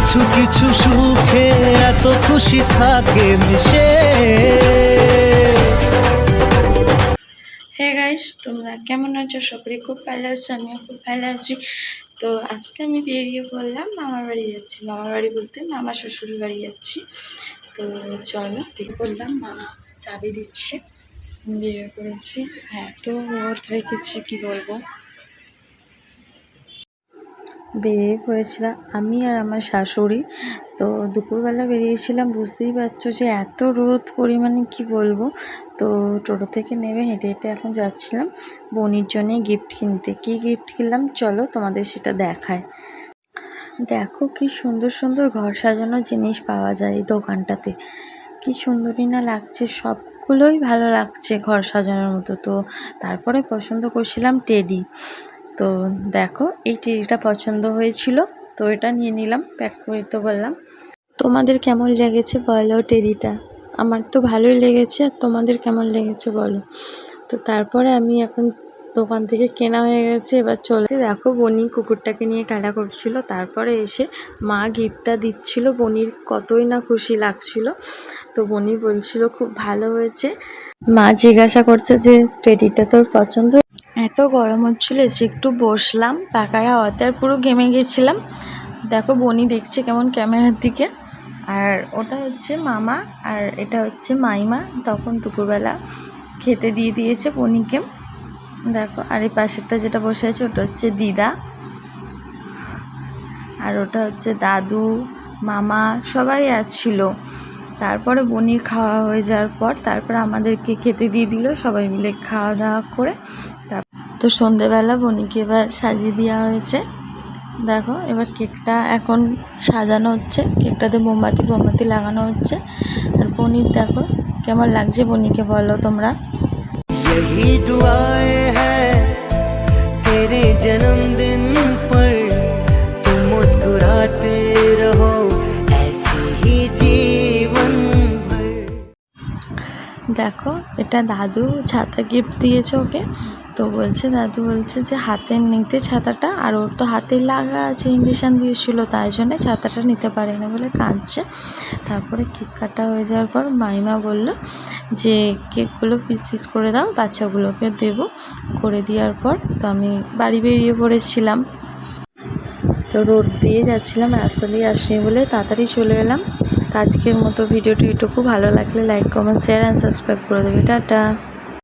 কিছু কিছু সুখে এত খুশি থাকে মিশে। হে গাইস, তোমরা কেমন আছো? সবাই খুব ভালো আছো, আমিও খুব ভালো আছি। তো আজকে আমি বেরিয়ে পড়লাম, মামার বাড়ি যাচ্ছি। মামার বাড়ি বলতে মামা শ্বশুর বাড়ি যাচ্ছি। তো চলো, বেরিয়ে পড়লাম, মা চাবি দিচ্ছে, বেরিয়ে পড়েছি। হ্যাঁ, তো রোদ রেখেছি, কি বলবো। বেরিয়ে পড়েছিলাম আমি আর আমার শাশুড়ি। তো দুপুরবেলা বেরিয়েছিলাম, বুঝতেই পারছো যে এত রোদ পরিমাণে, কি বলবো। তো টোটো থেকে নেমে হেঁটে হেঁটে এখন যাচ্ছিলাম বোনির জন্যে গিফট কিনতে। কি গিফট কিনলাম চলো তোমাদের সেটা দেখায়। দেখো কি সুন্দর সুন্দর ঘর সাজানোর জিনিস পাওয়া যায় এই দোকানটাতে। কি সুন্দরই না লাগছে, সবগুলোই ভালো লাগছে ঘর সাজানোর মতো। তো তারপরে পছন্দ করছিলাম টেডি। তো দেখো এই টেডিটা পছন্দ হয়েছিল, তো এটা নিয়ে নিলাম, প্যাক করে তো বললাম। তোমাদের কেমন লেগেছে বলো টেডিটা? আমার তো ভালোই লেগেছে, আর তোমাদের কেমন লেগেছে বলো। তো তারপরে আমি এখন দোকান থেকে কেনা হয়ে গেছে, এবার চলে। দেখো বনি কুকুরটাকে নিয়ে খেলা করছিল, তারপরে এসে মা গিফটটা দিচ্ছিল। বনির কতই না খুশি লাগছিল। তো বনি বলছিল খুব ভালো হয়েছে। মা জিজ্ঞাসা করছে যে টেডিটা তোর পছন্দ? এত গরম হচ্ছিল, এসে একটু বসলাম, পাখার হাওয়াতে আর পুরো ঘেমে গেছিলাম। দেখো বনি দেখছে কেমন ক্যামেরার দিকে। আর ওটা হচ্ছে মামা, আর এটা হচ্ছে মাইমা। তখন দুপুরবেলা খেতে দিয়ে দিয়েছে বনিকে। দেখো, আর এই পাশেরটা যেটা বসে আছে ওটা হচ্ছে দিদা, আর ওটা হচ্ছে দাদু, মামা, সবাই আসছিল। তারপরে বনির খাওয়া হয়ে যাওয়ার পর তারপরে আমাদেরকে খেতে দিয়ে দিল, সবাই মিলে খাওয়া দাওয়া করে। তো সন্ধেবেলা বনিকে এবার সাজিয়ে দেওয়া হয়েছে। দেখো এবার কেকটা এখন সাজানো হচ্ছে, কেকটাতে মোমবাতি লাগানো হচ্ছে। আর বনির দেখো কেমন লাগছে, বনিকে বলো তোমরা। यही दुआएं हैं तेरे जन्मदिन पर, तुम मुस्कुराते रहो ऐसे ही जीवन भर। দেখো এটা দাদু ছাতা গিফট দিয়েছে ওকে। তো বলছে, দাদু বলছে যে হাতের নিতে ছাতাটা, আর ওর তো হাতে লাগা আছে, ইঞ্জেকশন দিয়েছিল, তাই জন্য ছাতাটা নিতে পারে না বলে কাঁদছে। তারপরে কেক কাটা হয়ে যাওয়ার পর মাইমা বলল যে কেকগুলো পিস পিস করে দাও, বাচ্চাগুলোকে দেবো। করে দেওয়ার পর তো আমি বাড়ি বেরিয়ে পড়েছিলাম। তো রোড দিয়ে যাচ্ছিলাম, রাস্তা দিয়ে আসিনি বলে তাড়াতাড়ি চলে এলাম। তো আজকের মতো ভিডিওটি এটুকু, ভালো লাগলে like, comment, share and subscribe করে দেবে। টাটা।